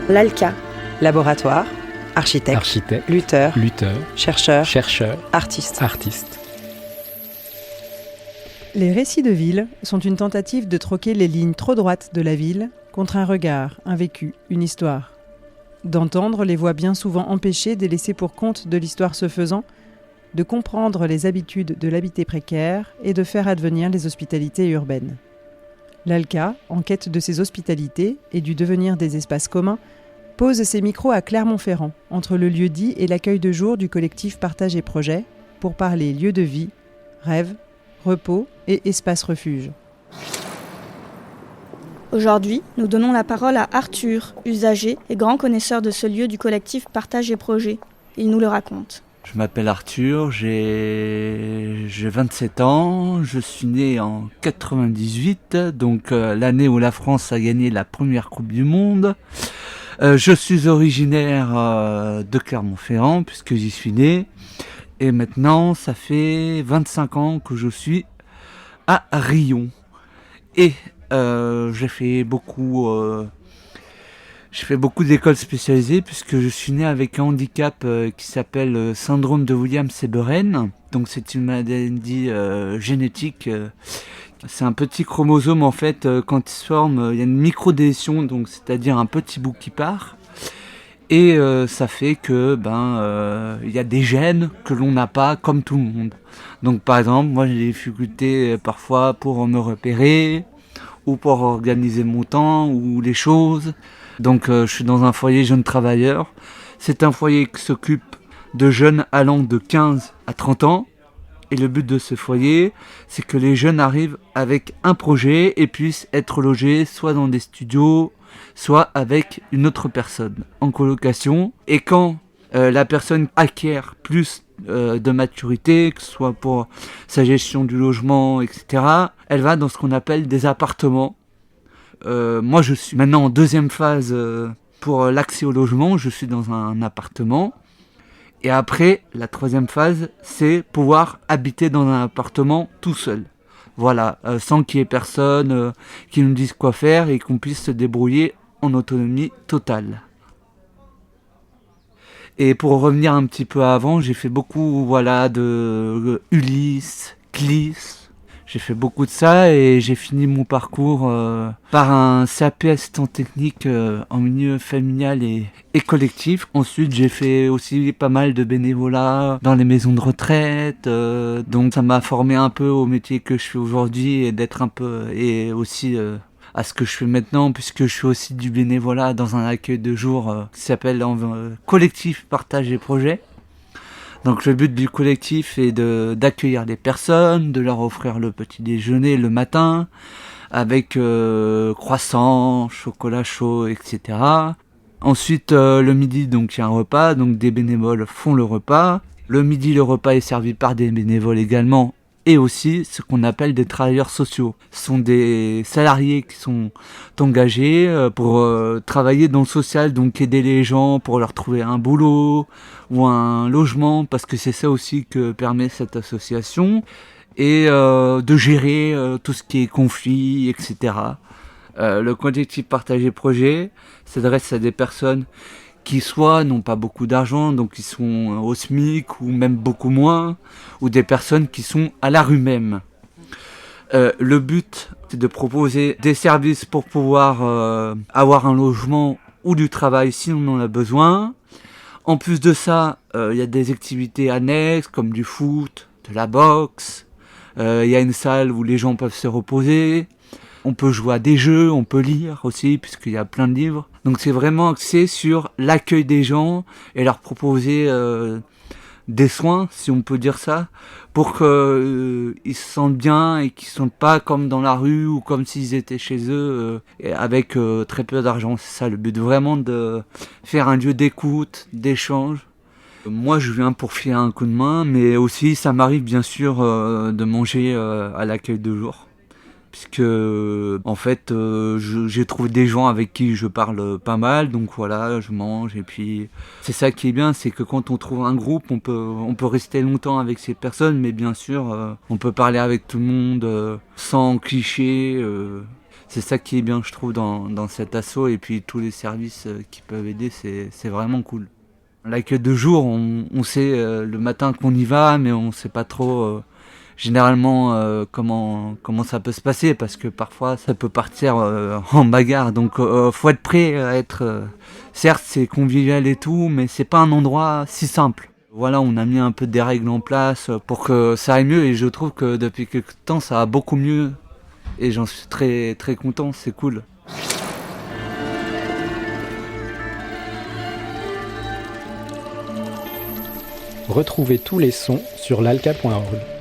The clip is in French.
L'ALCA. Laboratoire, architecte, lutteur, chercheur, artiste. Les récits de ville sont une tentative de troquer les lignes trop droites de la ville contre un regard, un vécu, une histoire. D'entendre les voix bien souvent empêchées des laissés pour compte de l'histoire se faisant, de comprendre les habitudes de l'habité précaire et de faire advenir les hospitalités urbaines. L'ALCA, en quête de ces hospitalités et du devenir des espaces communs, pose ses micros à Clermont-Ferrand, entre le lieu-dit et l'accueil de jour du collectif Partage et Projet, pour parler lieu de vie, rêve, repos et espace refuge. Aujourd'hui, nous donnons la parole à Arthur, usager et grand connaisseur de ce lieu du collectif Partage et Projet. Il nous le raconte. Je m'appelle Arthur, j'ai 27 ans, je suis né en 98, donc l'année où la France a gagné la première Coupe du Monde. Je suis originaire de Clermont-Ferrand puisque j'y suis né. Et maintenant, ça fait 25 ans que je suis à Riom. Et j'ai fait beaucoup d'écoles spécialisées puisque je suis né avec un handicap qui s'appelle syndrome de Williams-Seberen. Donc c'est une maladie génétique. C'est un petit chromosome en fait, quand il se forme, il y a une microdélétion, donc c'est-à-dire un petit bout qui part. Et ça fait que il y a des gènes que l'on n'a pas comme tout le monde. Donc par exemple, moi j'ai des difficultés parfois pour me repérer ou pour organiser mon temps ou les choses. Donc je suis dans un foyer jeunes travailleurs. C'est un foyer qui s'occupe de jeunes allant de 15 à 30 ans. Et le but de ce foyer, c'est que les jeunes arrivent avec un projet et puissent être logés soit dans des studios, soit avec une autre personne en colocation. Et quand la personne acquiert plus de maturité, que ce soit pour sa gestion du logement, etc., elle va dans ce qu'on appelle des appartements. Moi, je suis maintenant en deuxième phase pour l'accès au logement. Je suis dans un appartement. Et après, la troisième phase, c'est pouvoir habiter dans un appartement tout seul. Voilà, sans qu'il y ait personne qui nous dise quoi faire et qu'on puisse se débrouiller en autonomie totale. Et pour revenir un petit peu avant, j'ai fait beaucoup de Ulysse, Clis. J'ai fait beaucoup de ça et j'ai fini mon parcours par un CAP assistant technique en milieu familial et collectif. Ensuite, j'ai fait aussi pas mal de bénévolat dans les maisons de retraite. Donc ça m'a formé un peu au métier que je fais aujourd'hui et d'être un peu et aussi à ce que je fais maintenant, puisque je fais aussi du bénévolat dans un accueil de jour qui s'appelle Collectif Partage et Projet. Donc le but du collectif est d'accueillir les personnes, de leur offrir le petit déjeuner le matin, avec croissants, chocolat chaud, etc. Ensuite le midi, donc il y a un repas, donc des bénévoles font le repas. Le midi, le repas est servi par des bénévoles également, et aussi ce qu'on appelle des travailleurs sociaux. Ce sont des salariés qui sont engagés pour travailler dans le social, donc aider les gens pour leur trouver un boulot ou un logement, parce que c'est ça aussi que permet cette association, et de gérer tout ce qui est conflit, etc. Le collectif Partage et Projet s'adresse à des personnes qui soit n'ont pas beaucoup d'argent, donc qui sont au SMIC ou même beaucoup moins, ou des personnes qui sont à la rue même. Le but, c'est de proposer des services pour pouvoir avoir un logement ou du travail si on en a besoin. En plus de ça, il y a des activités annexes comme du foot, de la boxe, il y a une salle où les gens peuvent se reposer. On peut jouer à des jeux, on peut lire aussi, puisqu'il y a plein de livres. Donc c'est vraiment axé sur l'accueil des gens et leur proposer des soins, si on peut dire ça, pour qu'ils se sentent bien et qu'ils ne se sentent pas comme dans la rue ou comme s'ils étaient chez eux avec très peu d'argent. C'est ça le but, vraiment de faire un lieu d'écoute, d'échange. Moi je viens pour filer un coup de main, mais aussi ça m'arrive bien sûr de manger à l'accueil de jour. Puisque en fait j'ai trouvé des gens avec qui je parle pas mal, donc voilà, je mange. Et puis c'est ça qui est bien, c'est que quand on trouve un groupe, on peut rester longtemps avec ces personnes, mais bien sûr on peut parler avec tout le monde sans cliché. C'est ça qui est bien, je trouve, dans cet asso. Et puis tous les services qui peuvent aider, c'est vraiment cool. L'accueil de jour, on sait le matin qu'on y va, mais on sait pas trop généralement comment ça peut se passer, parce que parfois ça peut partir en bagarre. Donc faut être prêt à être... certes, c'est convivial et tout, mais c'est pas un endroit si simple. Voilà, on a mis un peu des règles en place pour que ça aille mieux, et je trouve que depuis quelques temps, ça va beaucoup mieux. Et j'en suis très, très content, c'est cool. Retrouvez tous les sons sur l'alka.org.